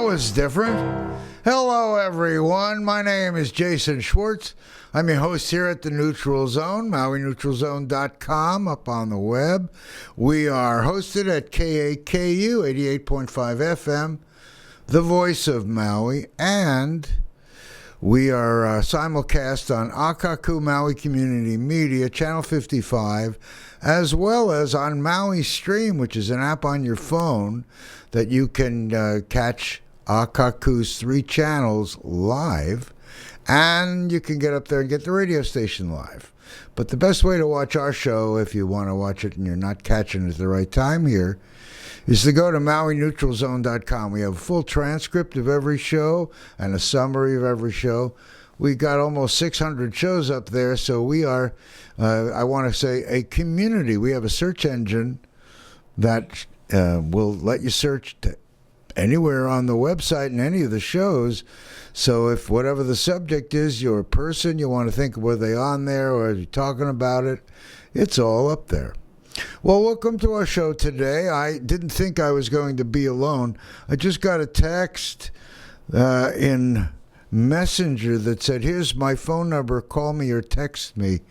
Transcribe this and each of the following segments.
was different. Hello, everyone. My name is Jason Schwartz. I'm your host here at the Neutral Zone, MauiNeutralZone.com, up on the web. We are hosted at KAKU 88.5 FM, the voice of Maui, and we are simulcast on Akaku Maui Community Media, Channel 55, as well as on Maui Stream, which is an app on your phone that you can catch Akaku's 3 channels live, and you can get up there and get the radio station live. But the best way to watch our show, if you want to watch it and you're not catching it at the right time here, is to go to MauiNeutralZone.com. We have a full transcript of every show and a summary of every show. We got almost 600 shows up there, so we are, I want to say, a community. We have a search engine that will let you search anywhere on the website and any of the shows. So if whatever the subject is, you're a person, you want to think, were they on there or are you talking about it, it's all up there. Well, welcome to our show today. I didn't think I was going to be alone. I just got a text in Messenger that said, here's my phone number, call me or text me.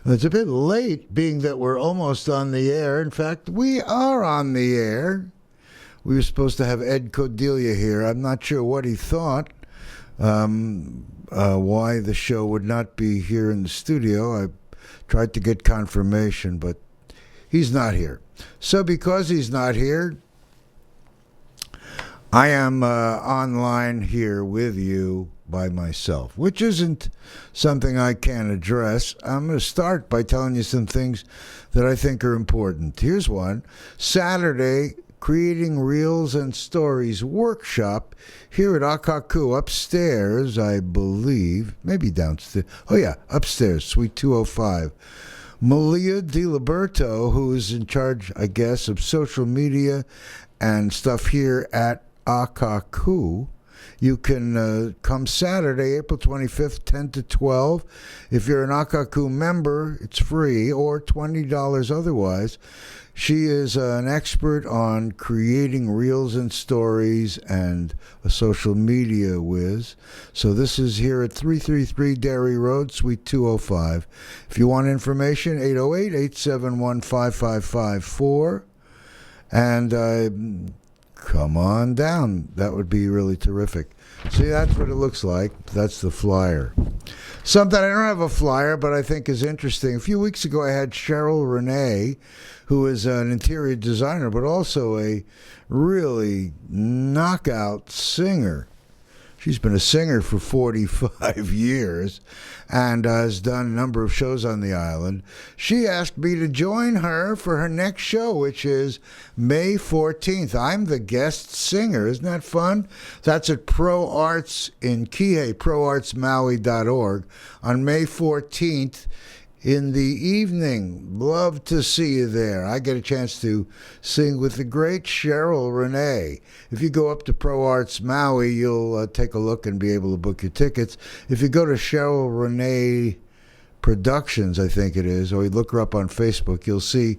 It's a bit late, being that we're almost on the air. In fact, we are on the air. We were supposed to have Ed Codelia here. I'm not sure what he thought, why the show would not be here in the studio. I tried to get confirmation, but he's not here. So because he's not here, I am online here with you by myself, which isn't something I can address. I'm going to start by telling you some things that I think are important. Here's one. Saturday, Creating Reels and Stories workshop here at Akaku, upstairs, I believe, maybe downstairs. Oh yeah, upstairs, Suite 205. Malia DiLiberto, who is in charge, I guess, of social media and stuff here at Akaku. You can come Saturday, April 25th, 10 to 12. If you're an Akaku member, it's free, or $20 otherwise. She is an expert on creating reels and stories and a social media whiz. So this is here at 333 Dairy Road, Suite 205. If you want information, 808-871-5554. And come on down. That would be really terrific. See, that's what it looks like. That's the flyer. Something, I don't have a flyer, but I think is interesting. A few weeks ago, I had Cheryl Renee, who is an interior designer, but also a really knockout singer. She's been a singer for 45 years and has done a number of shows on the island. She asked me to join her for her next show, which is May 14th. I'm the guest singer. Isn't that fun? That's at Pro Arts in Kihei, proartsmaui.org, on May 14th. In the evening. Love to see you there. I get a chance to sing with the great Cheryl Renee. If you go up to Pro Arts Maui, you'll take a look and be able to book your tickets. If you go to Cheryl Renee Productions, I think it is, or you look her up on Facebook, you'll see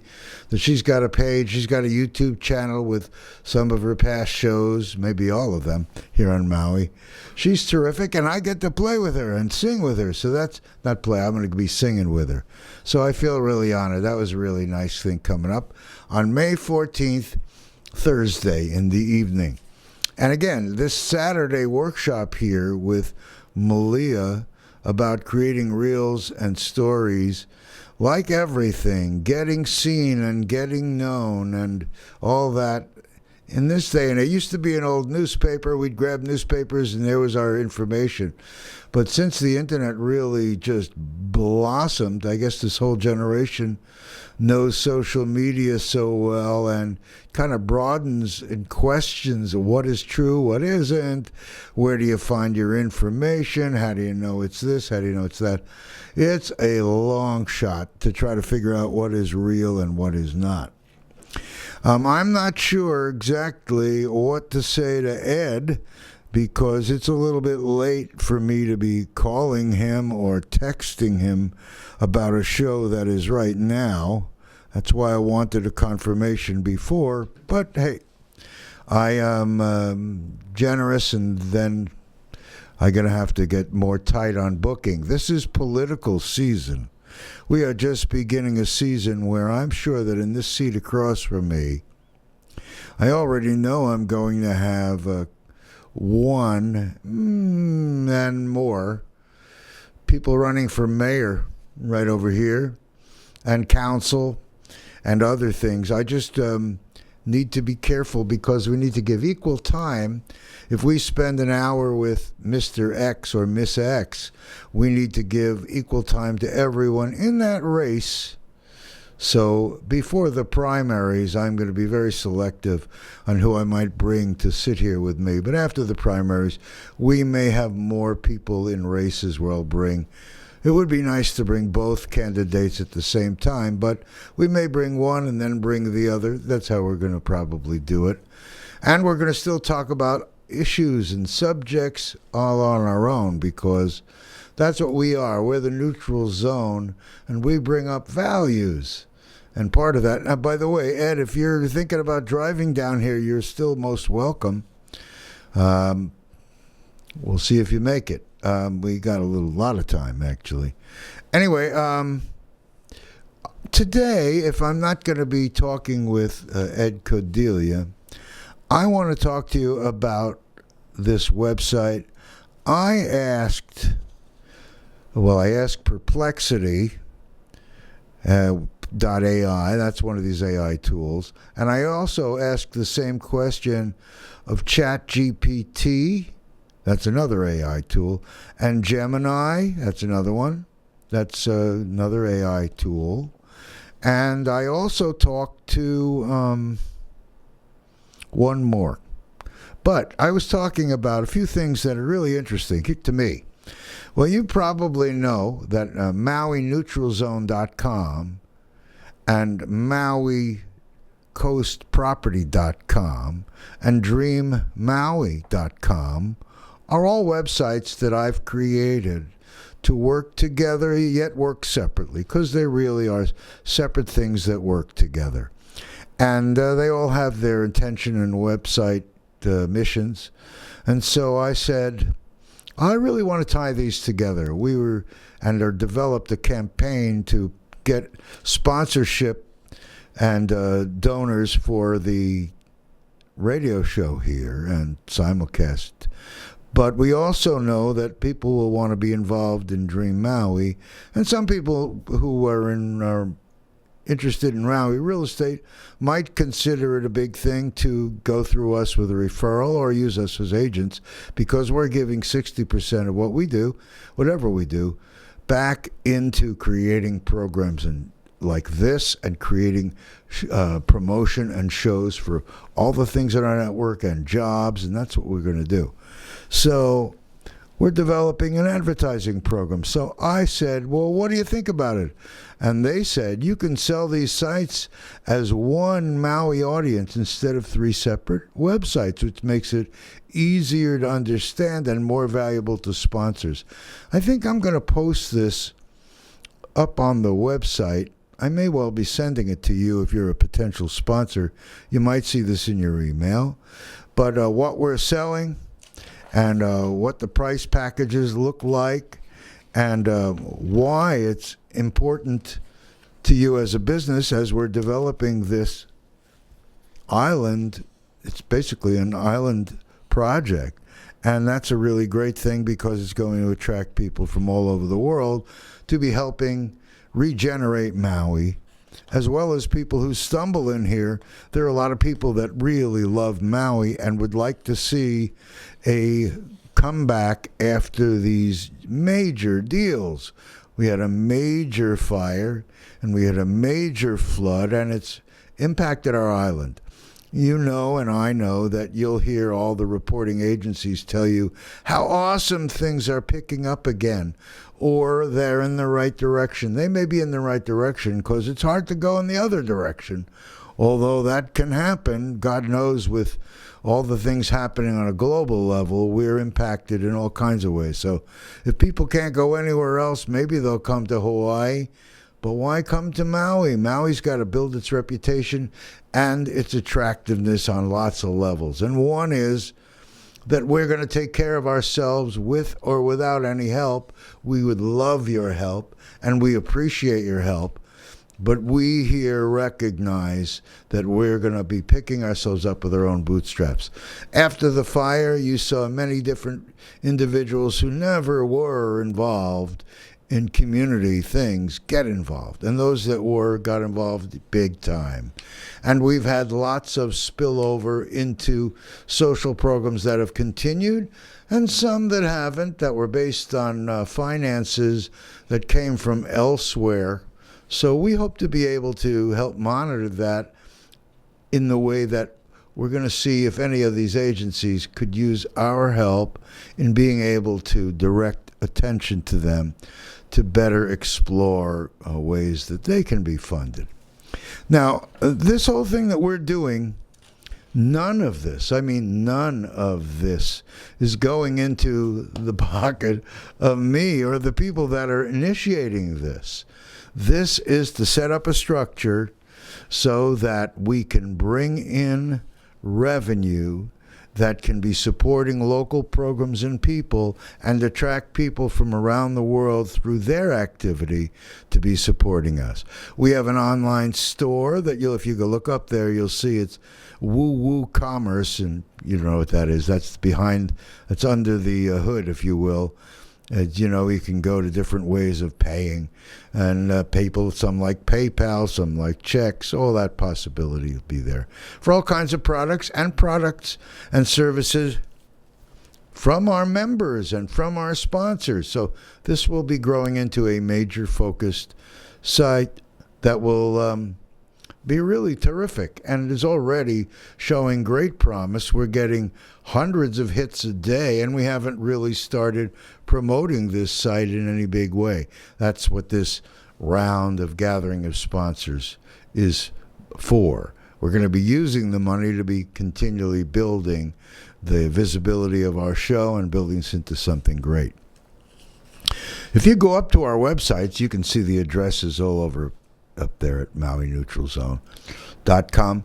that she's got a page. She's got a YouTube channel with some of her past shows, maybe all of them, here on Maui. She's terrific, and I get to play with her and sing with her. So that's not play, I'm going to be singing with her. So I feel really honored. That was a really nice thing coming up on May 14th, Thursday in the evening. And again, this Saturday workshop here with Malia about creating reels and stories, like everything, getting seen and getting known and all that. In this day, and it used to be an old newspaper, we'd grab newspapers and there was our information. But since the internet really just blossomed, I guess this whole generation knows social media so well and kind of broadens and questions what is true, what isn't, where do you find your information, how do you know it's this, how do you know it's that. It's a long shot to try to figure out what is real and what is not. I'm not sure exactly what to say to Ed because it's a little bit late for me to be calling him or texting him about a show that is right now. That's why I wanted a confirmation before. But hey, I am generous, and then I'm going to have to get more tight on booking. This is political season. We are just beginning a season where I'm sure that in this seat across from me, I already know I'm going to have one and more people running for mayor right over here, and council and other things. I just need to be careful because we need to give equal time. If we spend an hour with Mr. X or Miss X, we need to give equal time to everyone in that race. So before the primaries, I'm going to be very selective on who I might bring to sit here with me. But after the primaries, we may have more people in races where I'll bring. It would be nice to bring both candidates at the same time, but we may bring one and then bring the other. That's how we're going to probably do it. And we're going to still talk about issues and subjects all on our own, because that's what we are. We're the neutral zone, and we bring up values. And part of that, by the way, Ed, if you're thinking about driving down here, you're still most welcome. We'll see if you make it. We got a lot of time, actually. Anyway, today, if I'm not going to be talking with Ed Codelia, I want to talk to you about this website. I asked Perplexity .ai, that's one of these AI tools, and I also asked the same question of ChatGPT. That's another AI tool. And Gemini, that's another one. That's another AI tool. And I also talked to one more. But I was talking about a few things that are really interesting to me. Well, you probably know that MauiNeutralZone.com and MauiCoastProperty.com and DreamMaui.com are all websites that I've created to work together yet work separately, because they really are separate things that work together. And they all have their intention and website missions. And so I said, I really want to tie these together. We developed a campaign to get sponsorship and donors for the radio show here and simulcast. But we also know that people will want to be involved in Dream Maui, and some people who are interested in Maui real estate might consider it a big thing to go through us with a referral or use us as agents, because we're giving 60% of what we do, whatever we do, back into creating programs and like this, and creating promotion and shows for all the things in our network and jobs, and that's what we're going to do. So we're developing an advertising program. So I said, well, what do you think about it? And they said, you can sell these sites as one Maui audience instead of 3 separate websites, which makes it easier to understand and more valuable to sponsors. I think I'm going to post this up on the website. I may well be sending it to you if you're a potential sponsor. You might see this in your email. But what we're selling, and what the price packages look like, and why it's important to you as a business as we're developing this island. It's basically an island project, and that's a really great thing because it's going to attract people from all over the world to be helping regenerate Maui, as well as people who stumble in here. There are a lot of people that really love Maui and would like to see a comeback after these major deals. We had a major fire and we had a major flood, and it's impacted our island. You know, and I know that you'll hear all the reporting agencies tell you how awesome things are picking up again, or they're in the right direction. They may be in the right direction because it's hard to go in the other direction, although that can happen. God knows, with all the things happening on a global level, we're impacted in all kinds of ways. So if people can't go anywhere else, maybe they'll come to Hawaii. But why come to Maui? Maui's got to build its reputation and its attractiveness on lots of levels. And one is that we're going to take care of ourselves with or without any help. We would love your help, and we appreciate your help. But we here recognize that we're going to be picking ourselves up with our own bootstraps. After the fire, you saw many different individuals who never were involved in community things get involved. And those that were got involved big time. And we've had lots of spillover into social programs that have continued, and some that haven't, that were based on finances that came from elsewhere. So we hope to be able to help monitor that in the way that we're going to see if any of these agencies could use our help in being able to direct attention to them to better explore ways that they can be funded. Now, this whole thing that we're doing, none of this is going into the pocket of me or the people that are initiating this. This is to set up a structure so that we can bring in revenue that can be supporting local programs and people and attract people from around the world through their activity to be supporting us. We have an online store that if you go look up there, you'll see it's Woo Woo Commerce, and you know what that is. That's under the hood, if you will. You can go to different ways of paying, and people, some like PayPal, some like checks, all that possibility will be there for all kinds of products and services from our members and from our sponsors. So this will be growing into a major focused site that will be really terrific, and it is already showing great promise. We're getting hundreds of hits a day, and we haven't really started promoting this site in any big way. That's what this round of gathering of sponsors is for. We're going to be using the money to be continually building the visibility of our show and building this into something great. If you go up to our websites, you can see the addresses all over up there at MauiNeutralZone.com.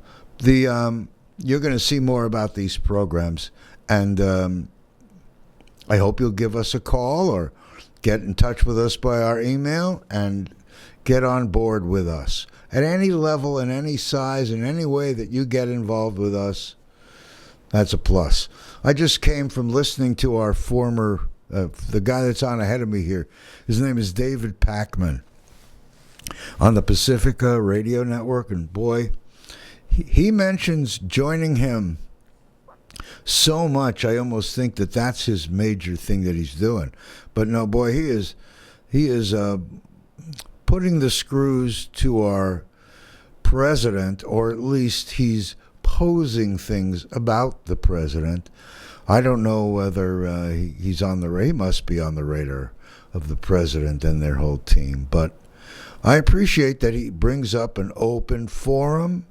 You're going to see more about these programs, and I hope you'll give us a call or get in touch with us by our email and get on board with us. At any level, in any size, in any way that you get involved with us, that's a plus. I just came from listening to our former, the guy that's on ahead of me here. His name is David Packman on the Pacifica Radio Network, and boy, he mentions joining him so much. I almost think that that's his major thing that he's doing. But no, boy, he is putting the screws to our president, or at least he's posing things about the president. I don't know whether he's on the radar. He must be on the radar of the president and their whole team, but I appreciate that he brings up an open forum,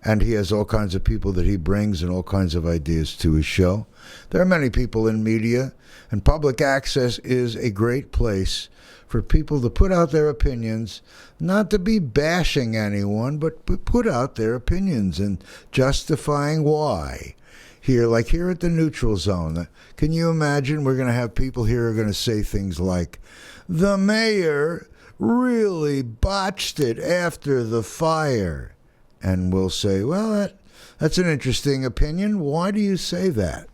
and he has all kinds of people that he brings and all kinds of ideas to his show. There are many people in media, and public access is a great place for people to put out their opinions, not to be bashing anyone, but put out their opinions and justifying why. Here at the Neutral Zone, can you imagine we're going to have people here who are going to say things like, the mayor really botched it after the fire. And we'll say, well, that's an interesting opinion. Why do you say that?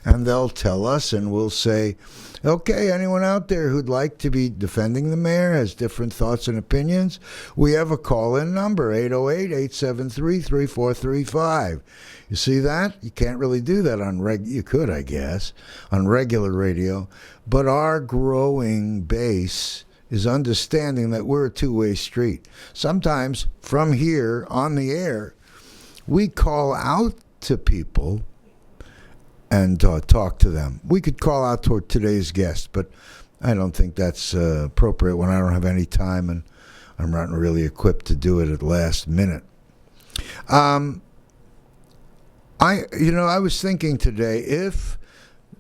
And they'll tell us, and we'll say, okay, anyone out there who'd like to be defending the mayor, has different thoughts and opinions, we have a call-in number, 808-873-3435. You see that? You can't really do that on you could, I guess, on regular radio. But our growing base is understanding that we're a two-way street. Sometimes from here on the air, we call out to people and talk to them. We could call out toward today's guest, but I don't think that's appropriate when I don't have any time and I'm not really equipped to do it at last minute. I was thinking today, if,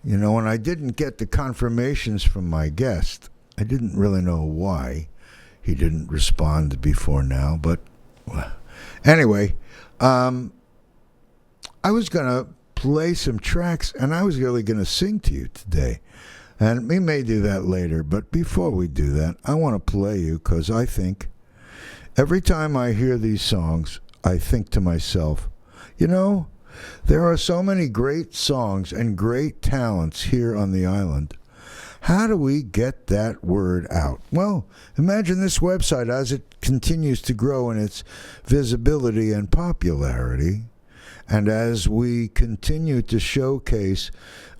when I didn't get the confirmations from my guest, I didn't really know why. he didn't respond before now. But anyway, I was going to play some tracks, and I was really going to sing to you today. And we may do that later, but before we do that, I want to play you because I think every time I hear these songs, I think to myself, you know, there are so many great songs and great talents here on the island. How do we get that word out? Well, imagine this website as it continues to grow in its visibility and popularity, and as we continue to showcase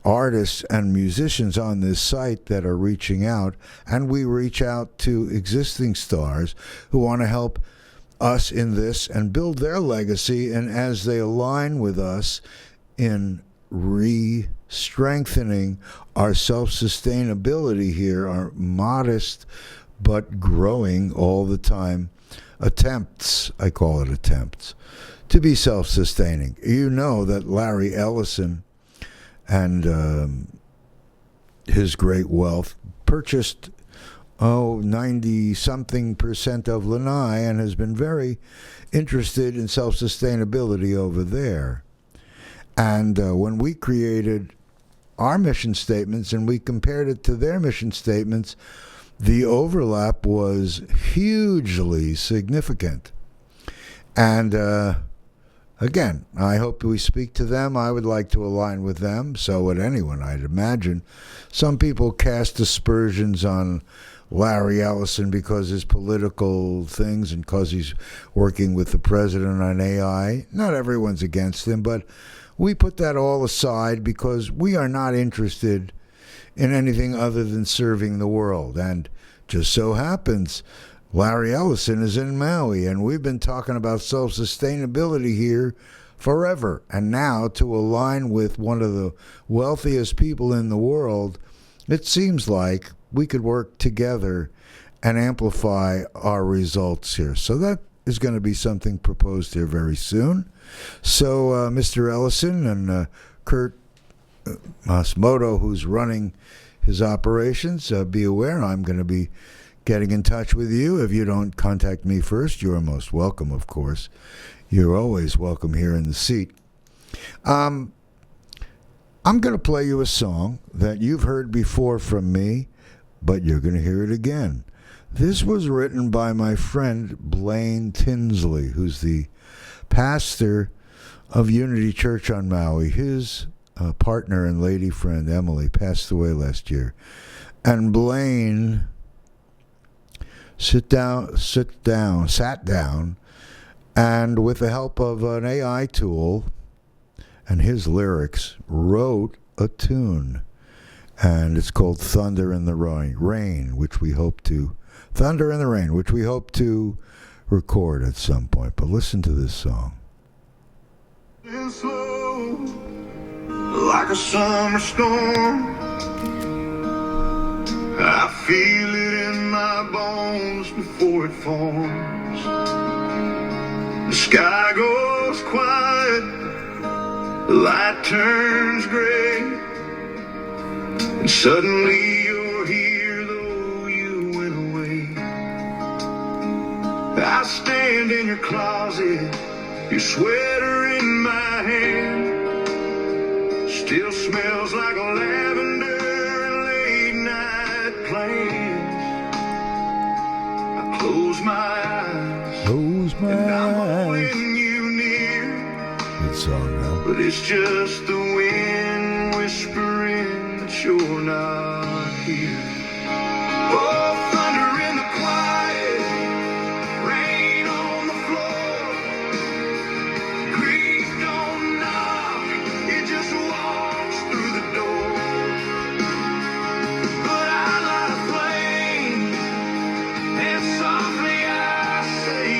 artists and musicians on this site that are reaching out, and we reach out to existing stars who want to help us in this and build their legacy, and as they align with us in strengthening our self-sustainability here, our modest but growing all the time attempts, I call it attempts, to be self-sustaining. You know that Larry Ellison and his great wealth purchased 90-something% of Lanai and has been very interested in self-sustainability over there. And when we created our mission statements and we compared it to their mission statements, the overlap was hugely significant. And again, I hope we speak to them. I would like to align with them. So would anyone, I'd imagine. Some people cast aspersions on Larry Ellison because his political things and because he's working with the president on AI. Not everyone's against him, but we put that all aside because we are not interested in anything other than serving the world. And just so happens, Larry Ellison is in Maui, and we've been talking about self-sustainability here forever. And now, to align with one of the wealthiest people in the world, it seems like we could work together and amplify our results here. So that is going to be something proposed here very soon. So Mr. Ellison and Kurt Masmoto, who's running his operations, be aware I'm going to be getting in touch with you. If you don't contact me first, you are most welcome, of course. You're always welcome here in the seat. I'm going to play you a song that you've heard before from me, but you're going to hear it again. This was written by my friend Blaine Tinsley, who's the pastor of Unity Church on Maui. His partner and lady friend Emily passed away last year. And Blaine sat down, and with the help of an AI tool and his lyrics, wrote a tune. And it's called Thunder in the Rain, which we hope to record at some point. But listen to this song. It's slow, like a summer storm. I feel it in my bones before it forms. The sky goes quiet, the light turns gray, and suddenly you're here though you went away. I stand in your closet, your sweater in my hand still smells like a lavender and late night plans. I close my eyes, and I'm holding you near. Good song, huh? But it's just the wind whispering that you're not here. Oh, thunder in the quiet, rain on the floor. Grief don't knock, it just walks through the door. But I light a flame, and softly I say,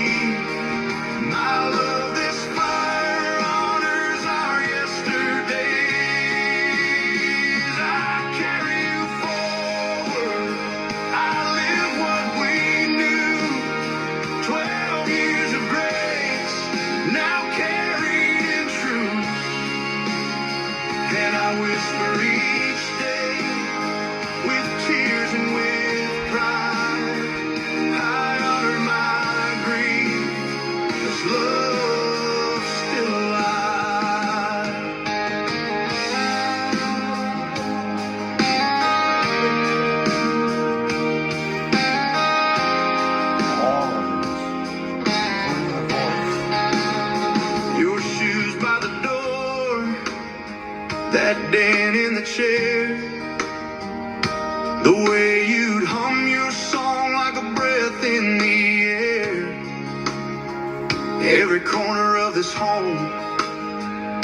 my love, this fire honors our yesterdays. I carry you forward, I live what we knew. 12 years of grace, now carried in truth. And I whisper each day, with tears and with pride, I that dent in the chair, the way you'd hum your song like a breath in the air. Every corner of this home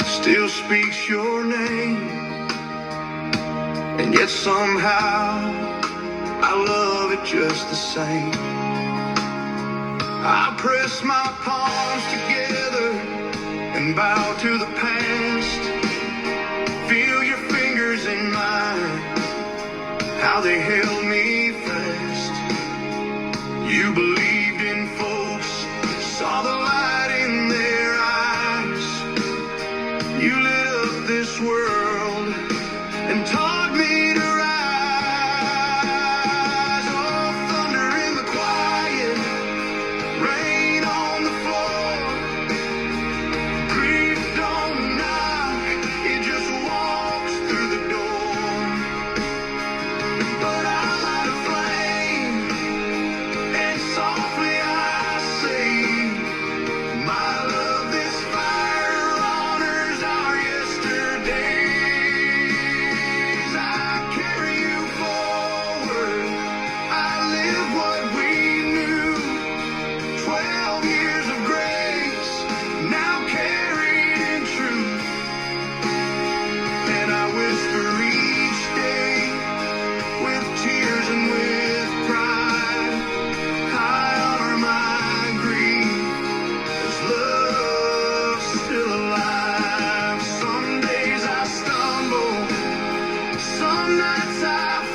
still speaks your name, and yet somehow I love it just the same. I press my palms together and bow to the past. Feel your fingers in mine, how they held me fast. You believed in folks, saw the light in their eyes. You lit up this world and taught me to rise. Oh, thunder in the quiet, rain on the floor. Grief don't knock, it just walks through the door. But I light a flame, and softly I say, my love, this fire honors our yesterdays. I carry you forward, I live what we knew. 12 years of grace, now carried in truth. And I whisper each day, with tears and with pride, I honor my grief, 'cause love's still alive. Some days I stumble, some nights I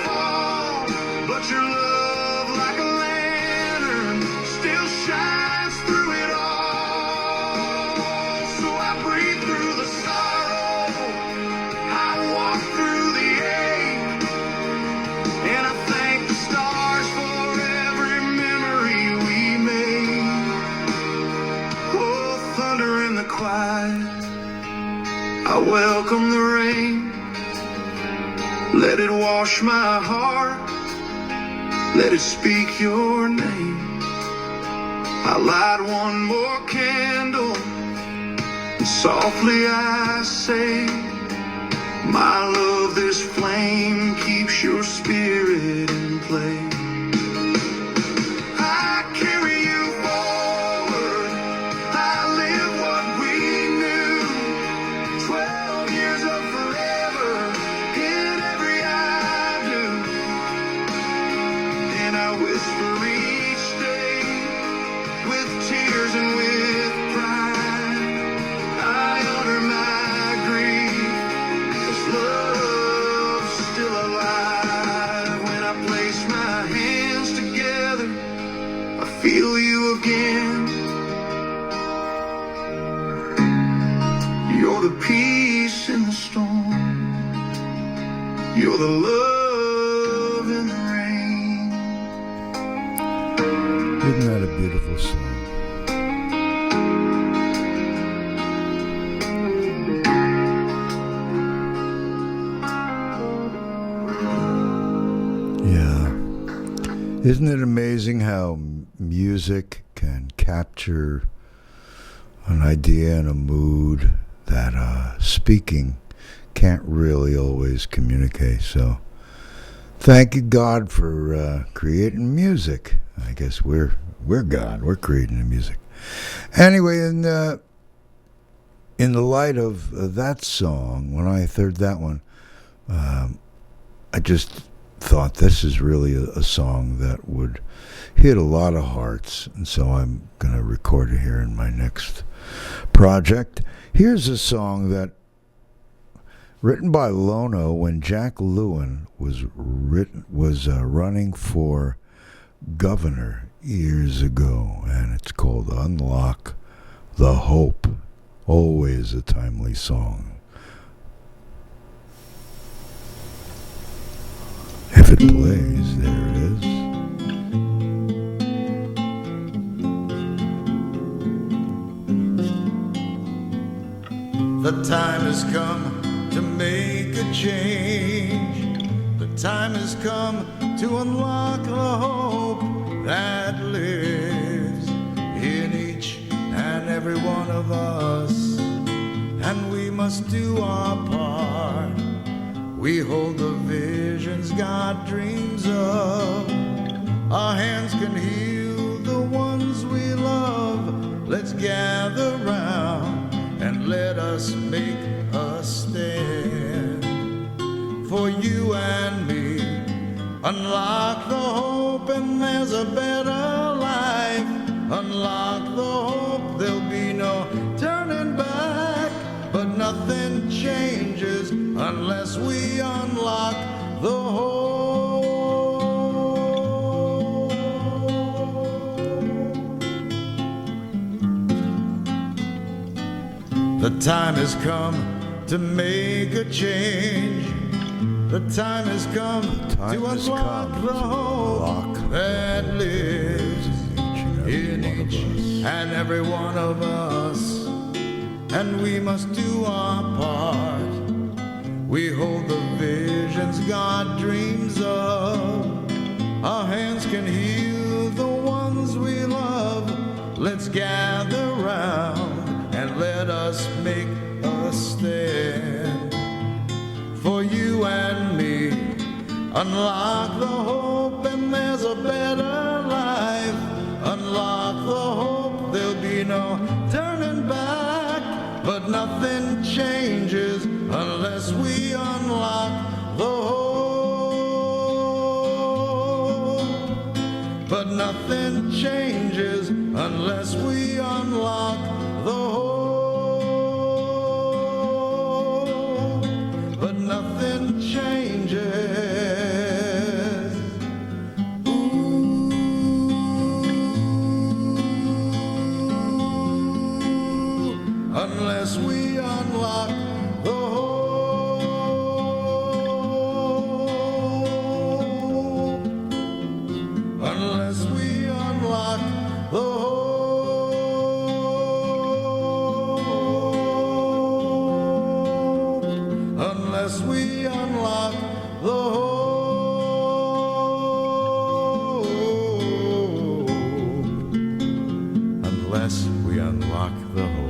fall, but your love, like a lantern, still shines through it all. So I breathe through the sorrow, I walk through the ache, and I thank the stars for every memory we made. Oh, thunder in the quiet, I welcome the rain. Let it wash my heart, let it speak your name. I light one more candle, and softly I say, my love, this flame keeps your spirit in play. I carry you forward, I live what we knew. 12 years of forever in every I do. And I whisper each day, with tears and with pride, I honor my grief, 'cause love's still alive. When I place my hands together, I feel you again. You're the peace in the storm, you're the love in the rain. Isn't that a beautiful song? Yeah. Isn't it amazing how music can capture an idea and a mood that speaking can't really always communicate? So thank you, God, for creating music. I guess we're God. We're creating the music. Anyway, in the light of that song, when I heard that one, I just thought this is really a song that would hit a lot of hearts, and so I'm going to record it here in my next project. Here's a song that written by Lono when Jack Lewin was running for governor years ago, and it's called Unlock the Hope. Always a timely song. If it plays, there it is. The time has come to make a change. The time has come to unlock the hope that lives in each and every one of us. And we must do our part We hold the visions God dreams of. Our hands can heal the ones we love. Let's gather round and let us make a stand. For you and me, unlock the hope and there's a better life. Unlock the hope, there'll be no turning back. But nothing changes unless we unlock the hope. The time has come to make a change. The time has come to unlock the hope that lives in each and every one of us. And we must do our part. We hold the visions God dreams of. Our hands can heal the ones we love. Let's gather round and let us make a stand. For you and me, unlock the hope and there's a better life. Unlock the hope, there'll be no turning back. But nothing changes unless we unlock the hope. But nothing changes unless we unlock the hope. But nothing changes. Unless we unlock the hope. Unless we unlock the hope. Unless we unlock the hope. Unless we unlock the hope.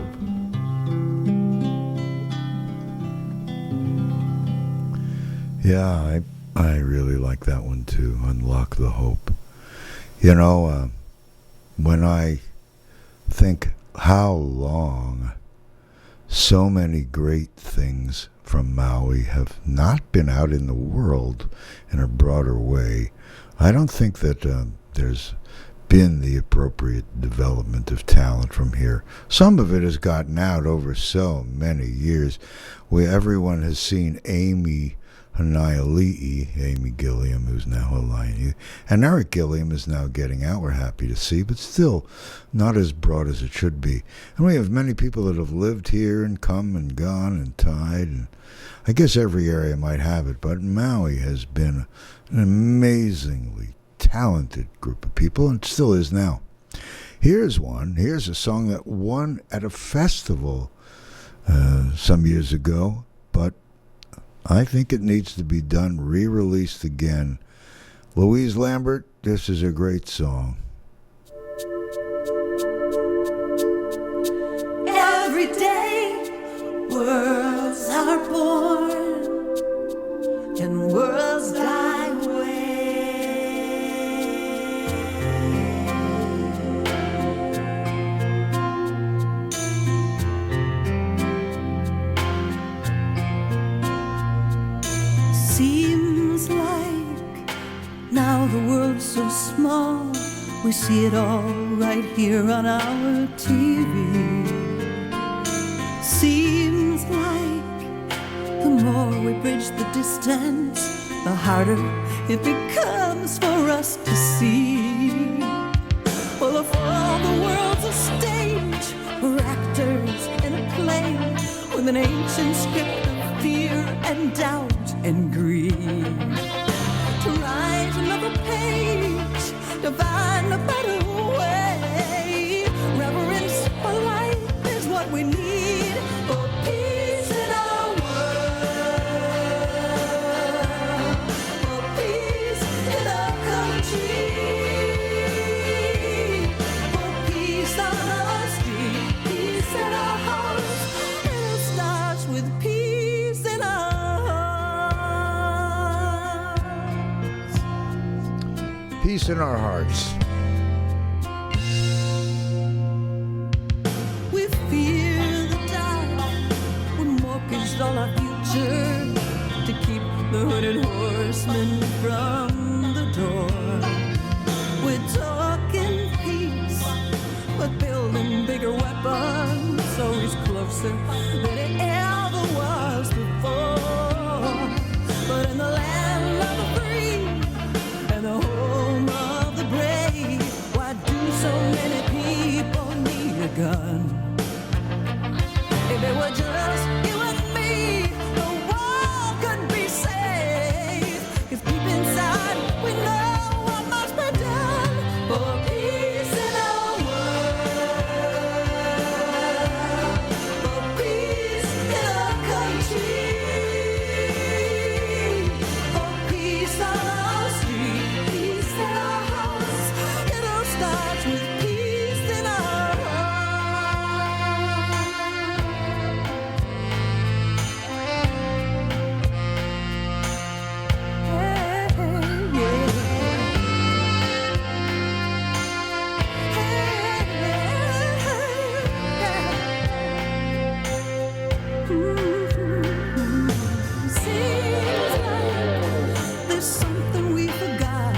Yeah, I really like that one too. Unlock the hope. You know, when I think how long so many great things from Maui have not been out in the world in a broader way, I don't think that there's been the appropriate development of talent from here. Some of it has gotten out over so many years, where everyone has seen Amy Gilliam, who's now Hawaii, and Eric Gilliam is now getting out, we're happy to see, but still not as broad as it should be. And we have many people that have lived here and come and gone and tied, and I guess every area might have it, but Maui has been an amazingly talented group of people, and still is now. Here's a song that won at a festival some years ago, but I think it needs to be done, re-released again. Louise Lambert, this is a great song. Every day, worlds are born and worlds die away. Seems like now the world's so small, we see it all right here on our TV. Seems like the more we bridge the distance, the harder it becomes for us to see. Well, if all the world's a stage, we're actors in a play with an ancient script of fear and doubt and greed. To write another page, to find a better way. Reverence for life is what we need for peace in our world, for peace in our country, for peace on our street, peace in our hearts. It starts with peace in our hearts. peace in our hearts. We fear the dark. We mortgaged all our future to keep the hooded horsemen from the door. We're talking peace, but building bigger weapons, so he's closer than it ever was before. But in the land of the free and the home of the brave, why do so many people need a gun? If it were just you and me, the world could be saved. 'Cause deep inside we know what must be done for peace in our world, for peace in our country, for peace on our street, peace in our house. It all starts with peace in our there's something we forgot,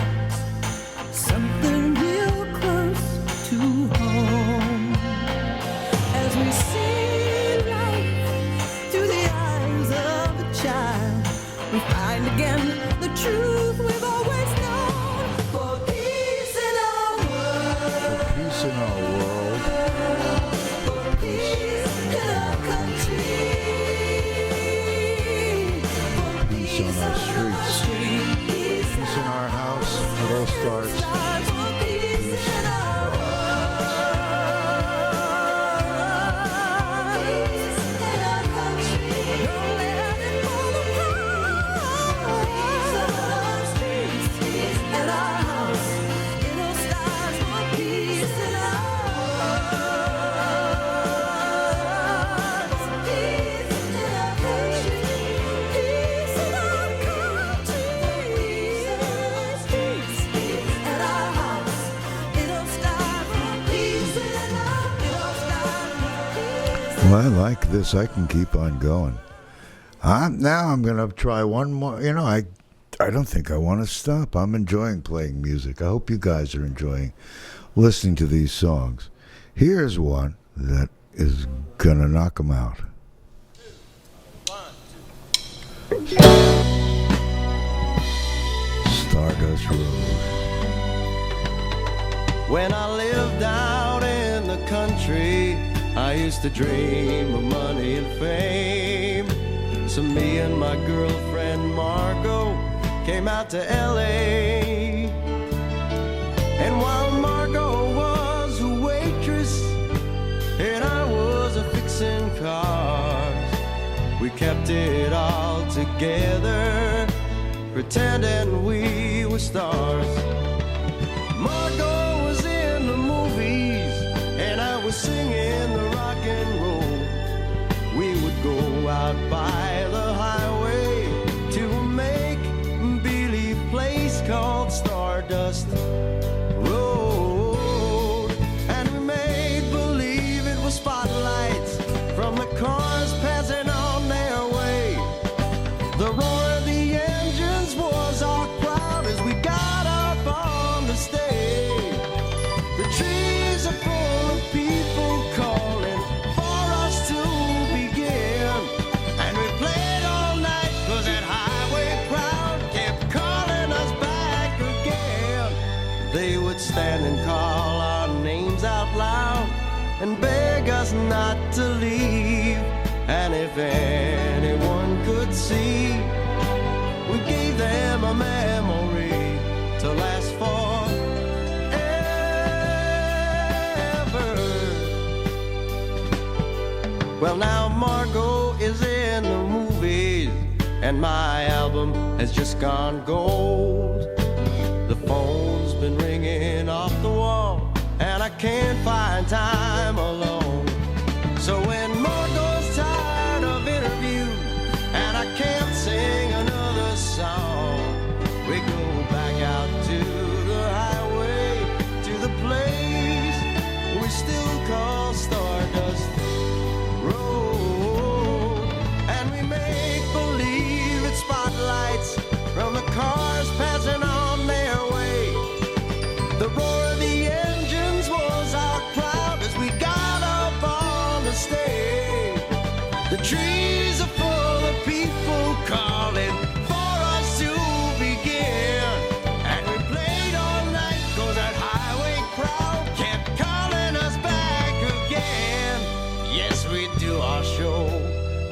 something real close to home. As we see life through the eyes of a child, we find again the truth we've always known. For peace in our world, Peace in our world. for peace in our country, for Peace on our streets. peace Peace in our house. It all starts. starts for peace in our world, peace in our country. Don't let it fall apart. Peace on our streets, peace in our house. It all starts for peace in our world, peace in our country, peace in our country, peace in our streets, peace in our house. It all starts for peace in our. It all starts for peace. Well, I like this. I can keep on going. Now I'm going to try one more. You know, I don't think I want to stop. I'm enjoying playing music. I hope you guys are enjoying listening to these songs. Here's one that is going to knock them out. Stardust Road. When I lived out in the country, I used to dream of money and fame. So me and my girlfriend Margot came out to LA. And while Margot was a waitress and I was a fixing cars, we kept it all together, pretending we were stars. Margot was in the movies and I was singing the rock and roll. We would go out by the highway to a make-believe place called Stardust Road. And we made believe it was spotlights from the cars passing on their way. The roar of the engines was our crowd as we got up on the stage. The trees are full of people calling for us to begin. And we played all night 'cause that highway crowd kept calling us back again. They would stand and call our names out loud and beg us not to leave. And if anyone could see, we gave them a memory to last forever. Well, now Margot is in the movies and my album has just gone gold. The phone's been ringing off the wall and I can't find time alone. So when Margot's tired of interviews and I can't sing another song, we go back out to the highway The trees are full of people calling for us to begin. And we played all night 'cause that highway crowd kept calling us back again. Yes, we do our show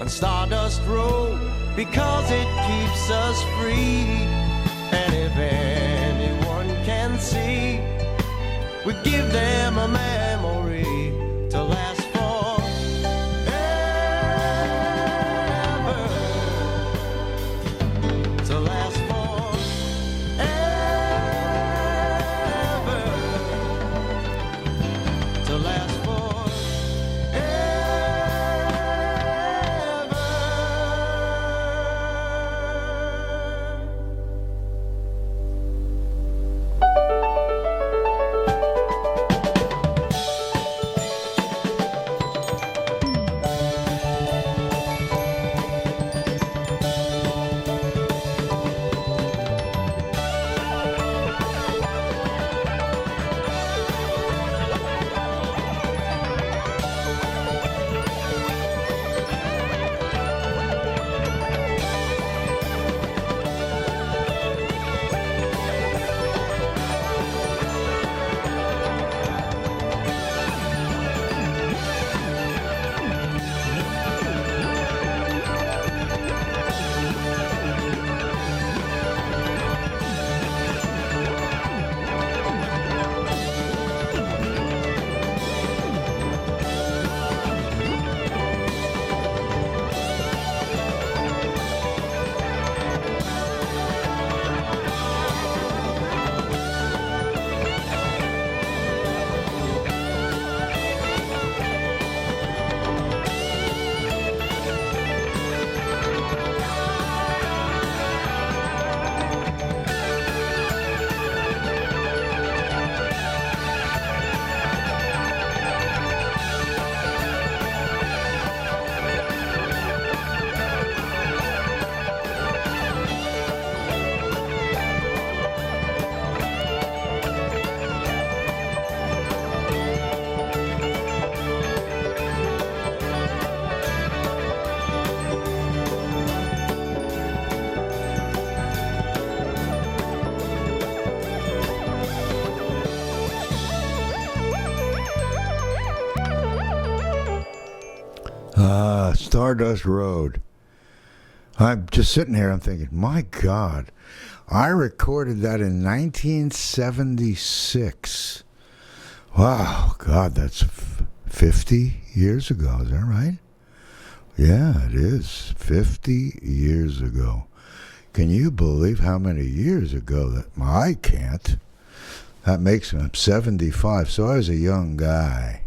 on Stardust Road because it keeps us free. And if anyone can see, we give them a memory to last forever. To last forever. To last Stardust Road. I'm just sitting here, I'm thinking, my God, I recorded that in 1976. Wow, God, that's 50 years ago, is that right? Yeah, it is. 50 years ago. Can you believe how many years ago that I can't? That makes me, I'm 75, so I was a young guy.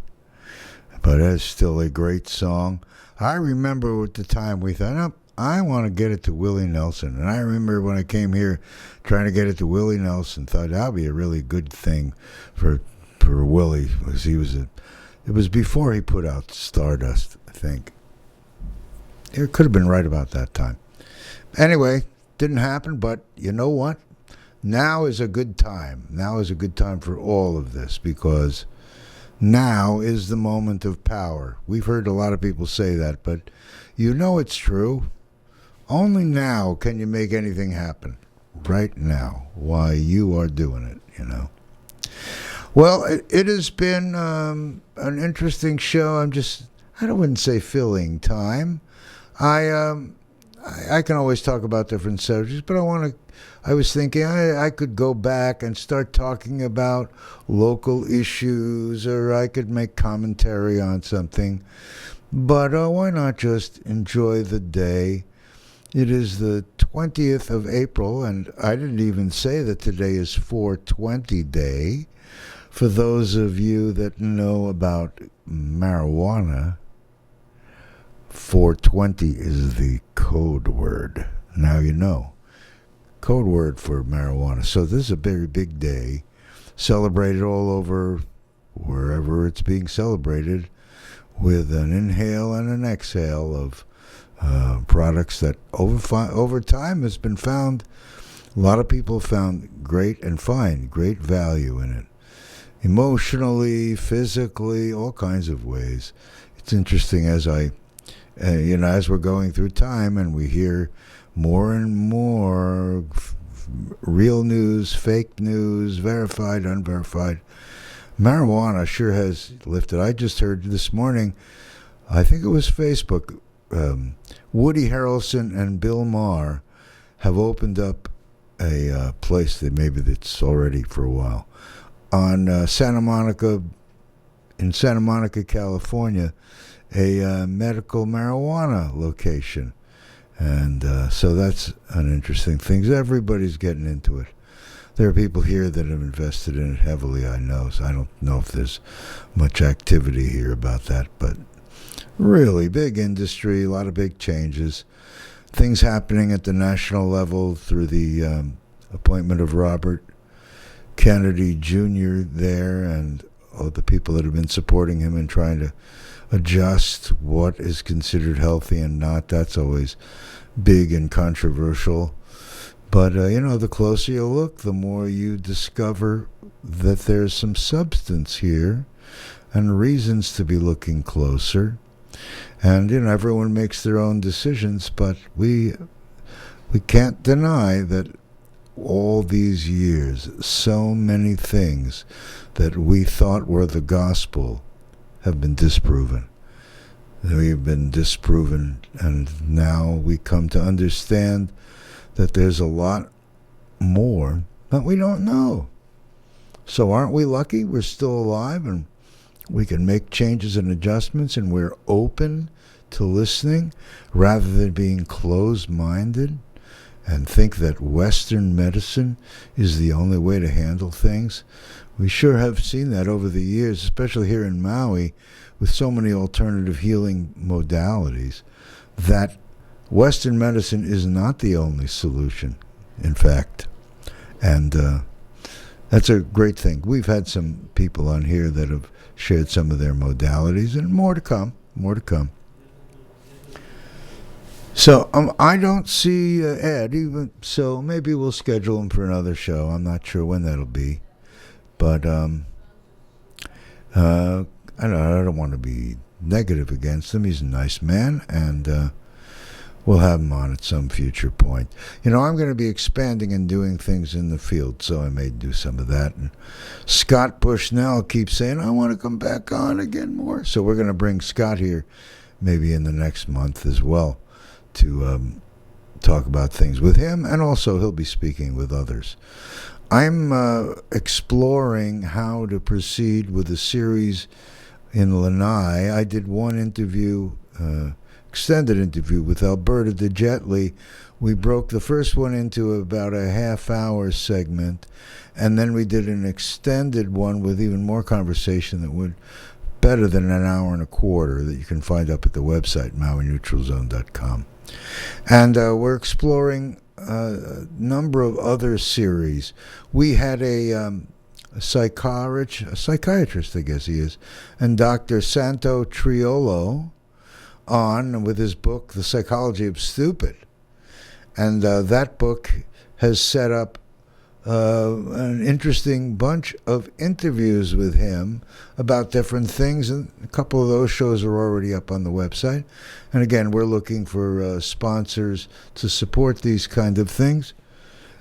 But it's still a great song. I remember at the time we thought, oh, I want to get it to Willie Nelson. And I remember when I came here trying to get it to Willie Nelson, thought that would be a really good thing for Willie. Because it was before he put out Stardust, I think. It could have been right about that time. Anyway, didn't happen, but you know what? Now is a good time. Now is a good time for all of this because now is the moment of power. We've heard a lot of people say that, but you know it's true. Only now can you make anything happen. Right now. Why, you are doing it, you know. Well, it has been an interesting show. I wouldn't say filling time. I can always talk about different subjects, but I was thinking I could go back and start talking about local issues, or I could make commentary on something. But why not just enjoy the day? It is the 20th of April, and I didn't even say that today is 420 Day. For those of you that know about marijuana, 420 is the code word. Now you know. Code word for marijuana. So this is a very big day, celebrated all over wherever it's being celebrated, with an inhale and an exhale of products that over time has been found. A lot of people found great and find great value in it, emotionally, physically, all kinds of ways. It's interesting as I as we're going through time and we hear more and more real news, fake news, verified, unverified, marijuana sure has lifted. I just heard this morning, I think it was Facebook, Woody Harrelson and Bill Maher have opened up a place that maybe that's already for a while on in Santa Monica, California, a medical marijuana location. And so that's an interesting thing. Everybody's getting into it. There are people here that have invested in it heavily, I know. So I don't know if there's much activity here about that, but really big industry, a lot of big changes. Things happening at the national level through the appointment of Robert Kennedy Jr. there and all the people that have been supporting him and trying to adjust what is considered healthy and not. That's always big and controversial. But, the closer you look, the more you discover that there's some substance here and reasons to be looking closer. And, everyone makes their own decisions, but we can't deny that all these years, so many things that we thought were the gospel have been disproven. We've been disproven, and now we come to understand that there's a lot more that we don't know. So aren't we lucky we're still alive and we can make changes and adjustments, and we're open to listening rather than being closed-minded and think that Western medicine is the only way to handle things? We sure have seen that over the years, especially here in Maui, with so many alternative healing modalities, that Western medicine is not the only solution, in fact. And that's a great thing. We've had some people on here that have shared some of their modalities, and more to come. So I don't see Ed, even so maybe we'll schedule him for another show. I'm not sure when that'll be. But I don't want to be negative against him. He's a nice man, and we'll have him on at some future point. I'm going to be expanding and doing things in the field, so I may do some of that. And Scott Bushnell keeps saying, I want to come back on again more. So we're going to bring Scott here maybe in the next month as well to talk about things with him, and also he'll be speaking with others. I'm exploring how to proceed with a series in Lanai. I did one interview, extended interview with Alberta DeJetley. We broke the first one into about a half-hour segment, and then we did an extended one with even more conversation that would better than an hour and a quarter that you can find up at the website, MauiNeutralZone.com. And we're exploring a number of other series. We had a psychiatrist, I guess he is, and Dr. Santo Triolo on with his book, The Psychology of Stupid. And that book has set up an interesting bunch of interviews with him about different things, and a couple of those shows are already up on the website. And again, we're looking for sponsors to support these kind of things,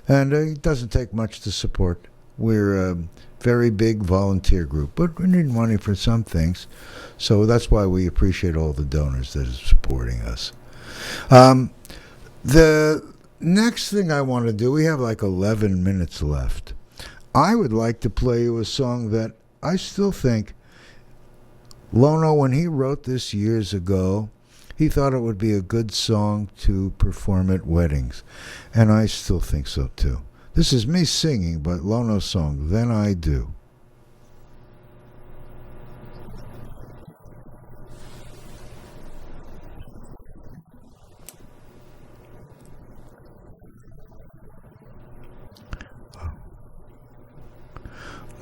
and it doesn't take much to support. We're a very big volunteer group, but we need money for some things, so that's why we appreciate all the donors that are supporting us. The next thing I want to do, we have like 11 minutes left. I would like to play you a song that I still think Lono, when he wrote this years ago, he thought it would be a good song to perform at weddings. And I still think so too. This is me singing, but Lono's song, Then I Do.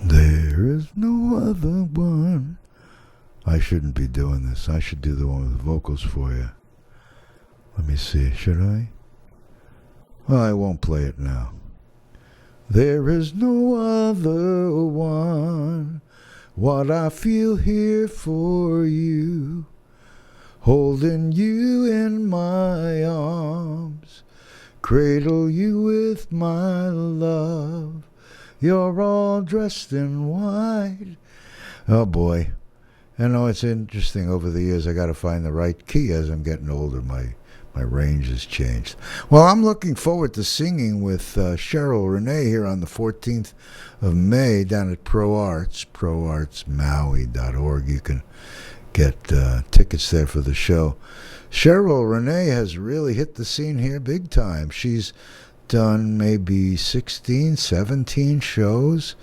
There is no other one. I shouldn't be doing this. I should do the one with the vocals for you. Let me see. Should I? Well, I won't play it now. There is no other one. What I feel here for you. holding you in my arms, cradle you with my love. You're all dressed in white. Oh boy. I know it's interesting. Over the years, I got to find the right key. As I'm getting older, my range has changed. Well, I'm looking forward to singing with Cheryl Renee here on the 14th of May down at proartsmaui.org. You can get tickets there for the show. Cheryl Renee has really hit the scene here big time. She's done maybe 16, 17 shows,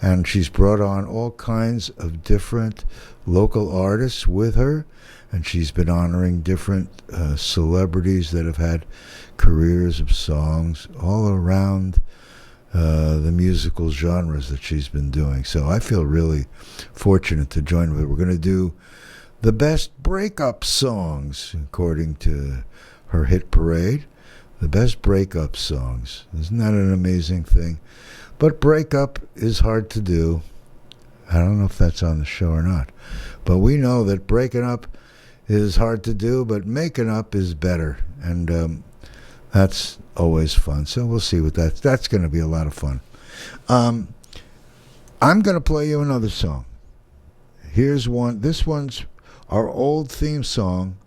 and she's brought on all kinds of different local artists with her, and she's been honoring different celebrities that have had careers of songs all around the musical genres that she's been doing. So I feel really fortunate to join with her. We're going to do the best breakup songs, according to her hit parade. The best breakup songs. Isn't that an amazing thing? But breakup is hard to do. I don't know if that's on the show or not. But we know that breaking up is hard to do, but making up is better. And that's always fun. So we'll see what that's going to be a lot of fun. I'm going to play you another song. Here's one. This one's our old theme song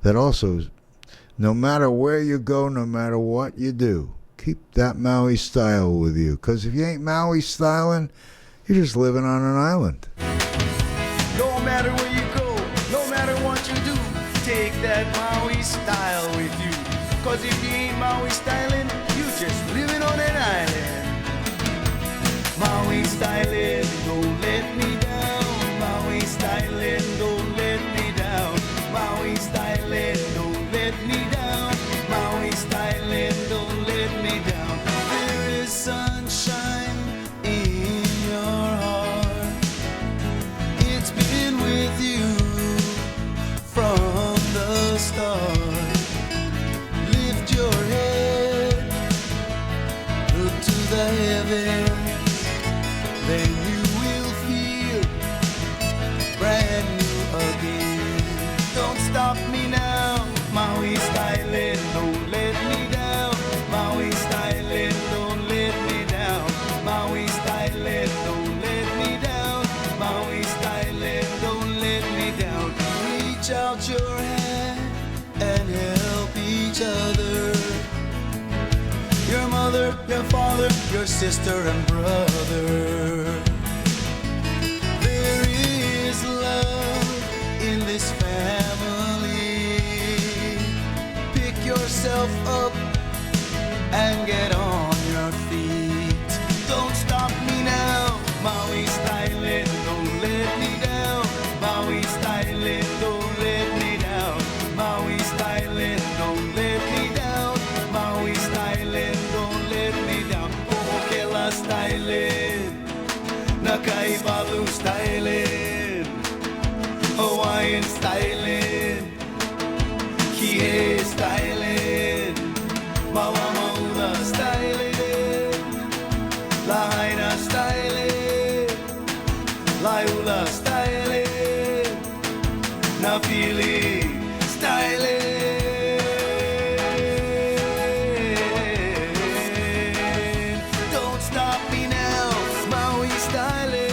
that also, no matter where you go, no matter what you do, keep that Maui style with you. Because if you ain't Maui styling, you're just living on an island. No matter where you go, no matter what you do, take that Maui style with you. Cause if you ain't Maui styling, you just living on an island. Maui styling, don't let me down. Maui styling, don't let me down. Maui styling, don't let me down. Maui styling, don't let me down. There is sunshine in your heart. It's been with you from the start. Lift your head, look to the heavens, then you will feel brand new again. Don't stop me now, Maui styling, don't let me down. Maui styling, don't let me down. Maui styling, don't let me down. Maui styling, don't let me down. Reach out your hand and help each other. Your mother, your father, your sister and brother. There is love in this family. Pick yourself up and get on your feet. Don't stop me now, Maui styling, don't let me down. Maui styling, don't let me down. Maui styling, don't let me down. Maui styling, don't let me down. Kokokela styling, Nakaibalu styling, Hawaiian styling, Kihei styling, Mawamaula styling, Lahaina styling, Laiula styling, Napili styling. Don't stop me now, Maui styling.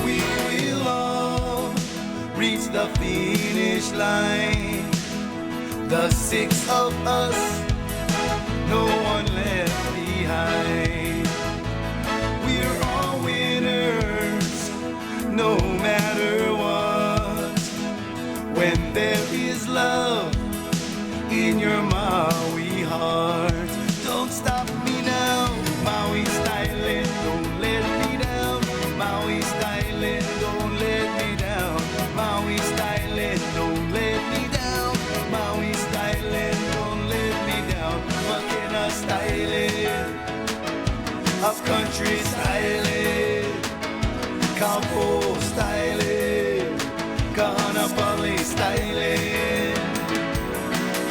We will all reach the finish line. The six of us, no one left behind. We're all winners, no matter what. When there is love in your Maui heart, don't stop me now, Maui styling, don't let me down. Maui styling, don't let me down. Maui styling, don't let me down. Maui styling, don't let me down. Makena styling, up country styling, Kaupo styling, Kahanapali styling,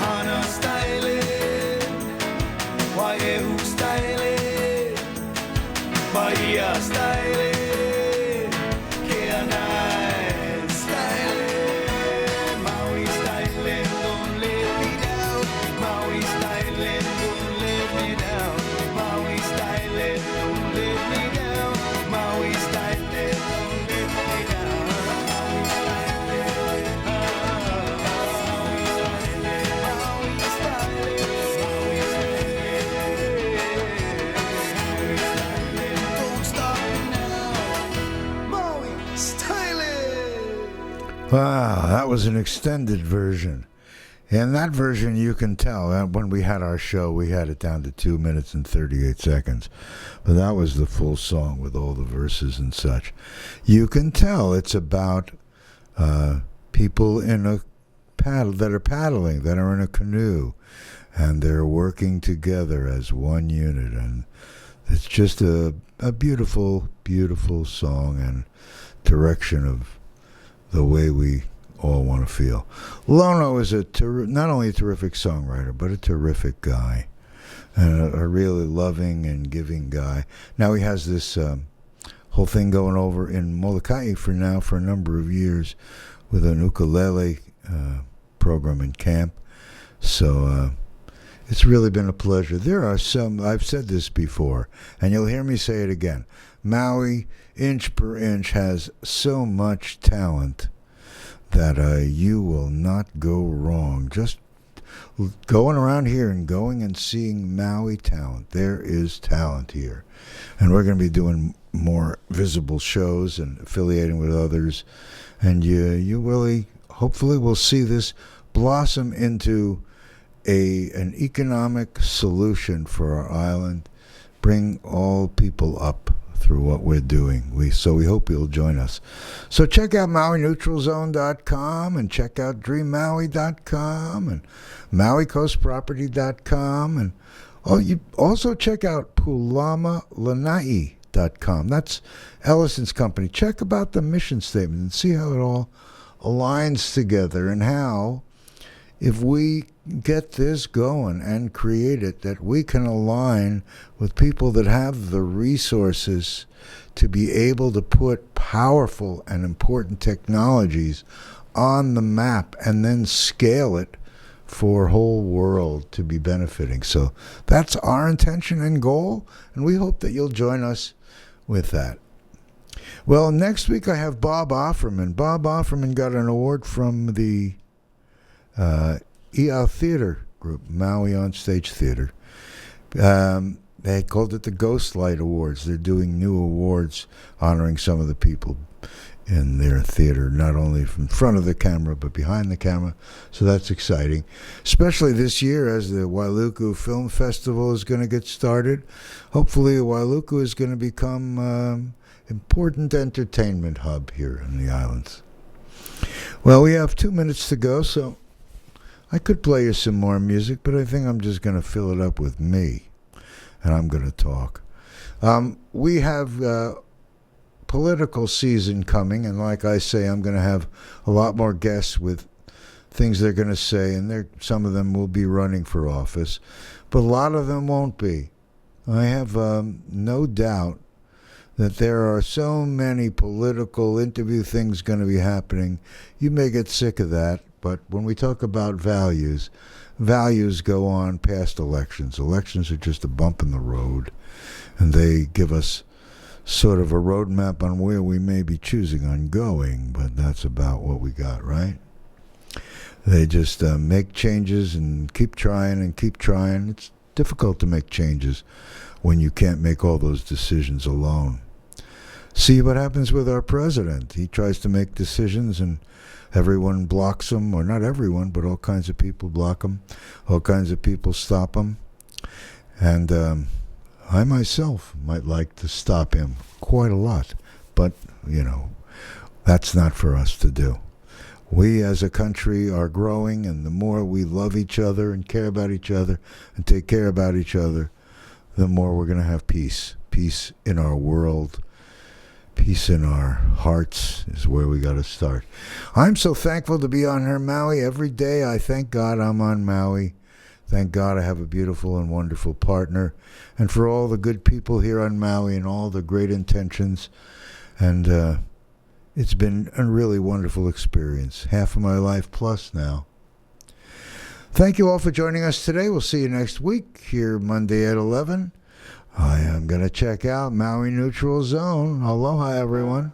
Hana styling, Wai'ehu styling, Bahia styling, Keana Wow, that was an extended version. And that version, you can tell, when we had our show, we had it down to 2 minutes and 38 seconds. But that was the full song with all the verses and such. You can tell it's about people in a paddle that are paddling, that are in a canoe, and they're working together as one unit. And it's just a beautiful, beautiful song and direction of the way we all want to feel. Lono is not only a terrific songwriter, but a terrific guy, and a really loving and giving guy. Now he has this whole thing going over in Molokai for a number of years with an ukulele program in camp. So it's really been a pleasure. There are some, I've said this before, and you'll hear me say it again. Maui, inch per inch, has so much talent that you will not go wrong. Just going around here and going and seeing Maui talent. There is talent here. And we're going to be doing more visible shows and affiliating with others. And you really, hopefully, will see this blossom into an economic solution for our island. Bring all people up through what we're doing. So we hope you'll join us. So check out MauiNeutralZone.com and check out DreamMaui.com and MauiCoastProperty.com, and you also check out PulamaLanai.com. That's Ellison's company. Check about the mission statement and see how it all aligns together, and how, if we get this going and create it, that we can align with people that have the resources to be able to put powerful and important technologies on the map and then scale it for whole world to be benefiting. So that's our intention and goal, and we hope that you'll join us with that. Well, next week I have Bob Offerman. Bob Offerman got an award from the EL Theater Group, Maui On Stage Theater. They called it the Ghostlight Awards. They're doing new awards honoring some of the people in their theater, not only from front of the camera, but behind the camera. So that's exciting, especially this year as the Wailuku Film Festival is going to get started. Hopefully, Wailuku is going to become important entertainment hub here in the islands. Well, we have 2 minutes to go, so I could play you some more music, but I think I'm just going to fill it up with me, and I'm going to talk. We have political season coming, and like I say, I'm going to have a lot more guests with things they're going to say, and some of them will be running for office, but a lot of them won't be. I have no doubt that there are so many political interview things going to be happening. You may get sick of that, but when we talk about values go on past elections. Elections are just a bump in the road, and they give us sort of a roadmap on where we may be choosing on going, but that's about what we got, right? They just make changes and keep trying and keep trying. It's difficult to make changes when you can't make all those decisions alone. See what happens with our president. He tries to make decisions and everyone blocks him, or not everyone, but all kinds of people block him. All kinds of people stop him. And I myself might like to stop him quite a lot, but, that's not for us to do. We as a country are growing, and the more we love each other and care about each other and take care about each other, the more we're going to have peace. Peace in our world. Peace in our hearts is where we got to start. I'm so thankful to be on here, Maui. Every day I thank God I'm on Maui. Thank God I have a beautiful and wonderful partner. And for all the good people here on Maui and all the great intentions. And it's been a really wonderful experience. Half of my life plus now. Thank you all for joining us today. We'll see you next week here Monday at 11. I am going to check out Maui Neutral Zone. Aloha, everyone.